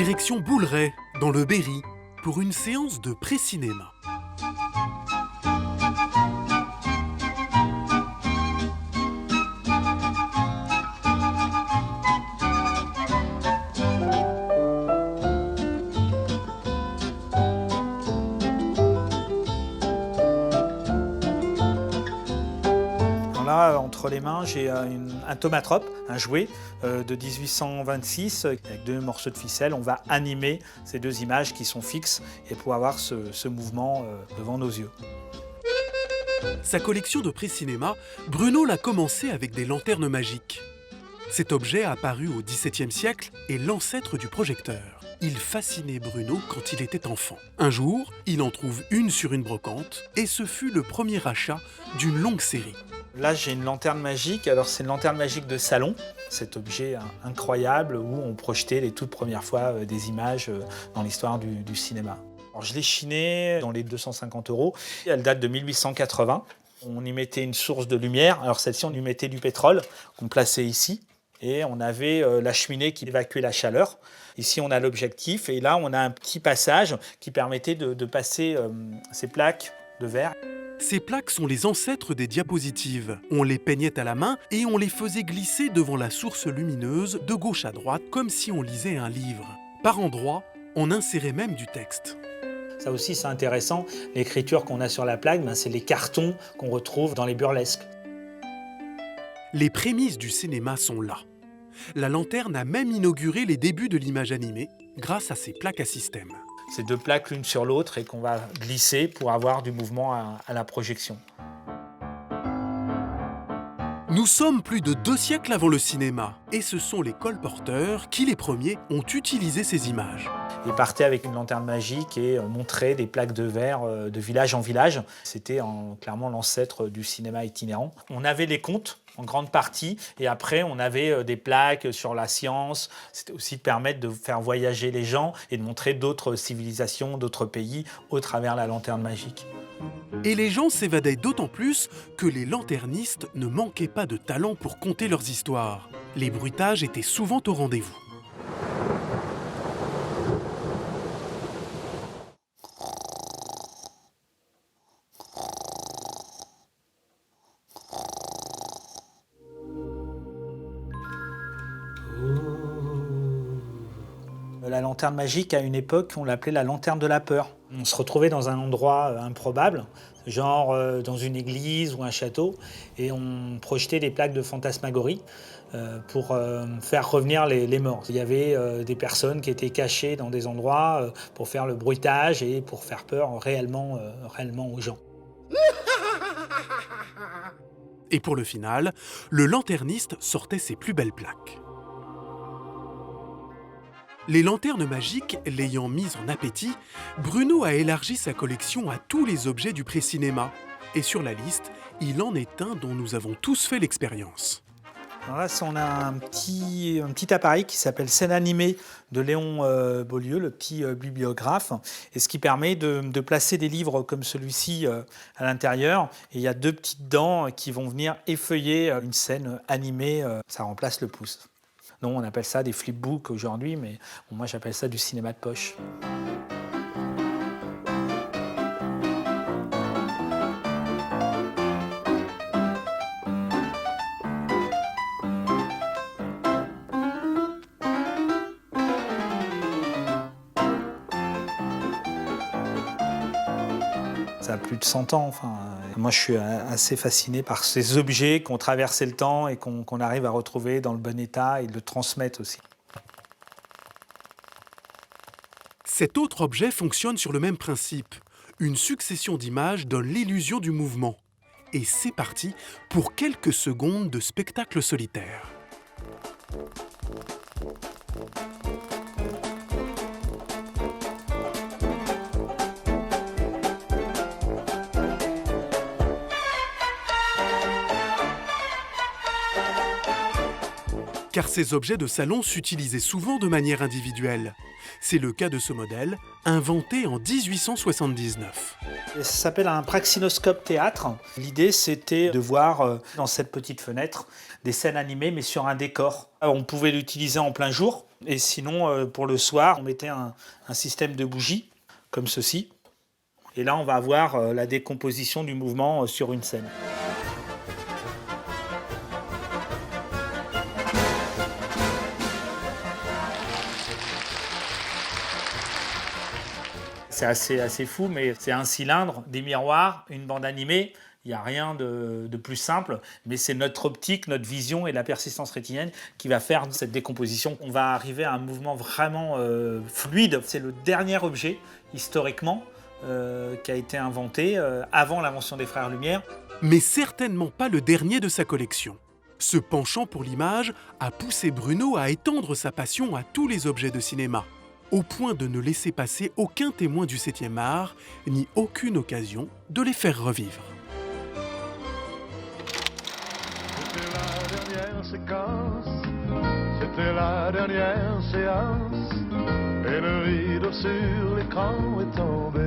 Direction Bouleret, dans le Berry, pour une séance de pré-cinéma. Là, entre les mains, j'ai un thaumatrope, un jouet de 1826 avec 2 morceaux de ficelle. On va animer ces 2 images qui sont fixes et pour avoir ce mouvement devant nos yeux. Sa collection de pré-cinéma, Bruno l'a commencé avec des lanternes magiques. Cet objet, apparu au XVIIe siècle, est l'ancêtre du projecteur. Il fascinait Bruno quand il était enfant. Un jour, il en trouve une sur une brocante et ce fut le premier achat d'une longue série. Là, j'ai une lanterne magique. Alors, c'est une lanterne magique de salon. Cet objet incroyable où on projetait les toutes premières fois des images dans l'histoire du cinéma. Alors, je l'ai chinée dans les 250 €. Elle date de 1880. On y mettait une source de lumière. Alors, celle-ci, on y mettait du pétrole qu'on plaçait ici. Et on avait la cheminée qui évacuait la chaleur. Ici, on a l'objectif. Et là, on a un petit passage qui permettait de passer ces plaques de verre. Ces plaques sont les ancêtres des diapositives. On les peignait à la main et on les faisait glisser devant la source lumineuse de gauche à droite, comme si on lisait un livre. Par endroits, on insérait même du texte. Ça aussi, c'est intéressant. L'écriture qu'on a sur la plaque, c'est les cartons qu'on retrouve dans les burlesques. Les prémices du cinéma sont là. La lanterne a même inauguré les débuts de l'image animée grâce à ces plaques à système. Ces 2 plaques l'une sur l'autre et qu'on va glisser pour avoir du mouvement à la projection. Nous sommes plus de 2 siècles avant le cinéma et ce sont les colporteurs qui, les premiers, ont utilisé ces images. Ils partaient avec une lanterne magique et montraient des plaques de verre de village en village. C'était clairement l'ancêtre du cinéma itinérant. On avait les contes en grande partie et après on avait des plaques sur la science. C'était aussi de permettre de faire voyager les gens et de montrer d'autres civilisations, d'autres pays au travers la lanterne magique. Et les gens s'évadaient d'autant plus que les lanternistes ne manquaient pas de talent pour conter leurs histoires. Les bruitages étaient souvent au rendez-vous. La lanterne magique, à une époque, on l'appelait la lanterne de la peur. On se retrouvait dans un endroit improbable, genre dans une église ou un château, et on projetait des plaques de fantasmagorie pour faire revenir les morts. Il y avait des personnes qui étaient cachées dans des endroits pour faire le bruitage et pour faire peur réellement aux gens. Et pour le final, le lanterniste sortait ses plus belles plaques. Les lanternes magiques l'ayant mise en appétit, Bruno a élargi sa collection à tous les objets du pré-cinéma. Et sur la liste, il en est un dont nous avons tous fait l'expérience. Alors là, on a un petit appareil qui s'appelle Scène animée de Léon Beaulieu, le petit bibliographe, et ce qui permet de placer des livres comme celui-ci à l'intérieur. Et il y a 2 petites dents qui vont venir effeuiller une scène animée. Ça remplace le pouce. Non, on appelle ça des flipbooks aujourd'hui, mais moi j'appelle ça du cinéma de poche. Ça a plus de 100 ans. Moi, je suis assez fasciné par ces objets qui ont traversé le temps et qu'on arrive à retrouver dans le bon état et de le transmettre aussi. Cet autre objet fonctionne sur le même principe. Une succession d'images donne l'illusion du mouvement. Et c'est parti pour quelques secondes de spectacle solitaire. car ces objets de salon s'utilisaient souvent de manière individuelle. C'est le cas de ce modèle, inventé en 1879. Ça s'appelle un praxinoscope théâtre. L'idée, c'était de voir dans cette petite fenêtre des scènes animées, mais sur un décor. On pouvait l'utiliser en plein jour, et sinon, pour le soir, on mettait un système de bougies, comme ceci. Et là, on va avoir la décomposition du mouvement sur une scène. C'est assez fou, mais c'est un cylindre, des miroirs, une bande animée. Il n'y a rien de plus simple, mais c'est notre optique, notre vision et la persistance rétinienne qui va faire cette décomposition. On va arriver à un mouvement vraiment fluide. C'est le dernier objet, historiquement, qui a été inventé avant l'invention des frères Lumière. Mais certainement pas le dernier de sa collection. Ce penchant pour l'image a poussé Bruno à étendre sa passion à tous les objets de cinéma, au point de ne laisser passer aucun témoin du 7e art, ni aucune occasion de les faire revivre. C'était la dernière séquence, c'était la dernière séance, et le rideau sur l'écran est tombé.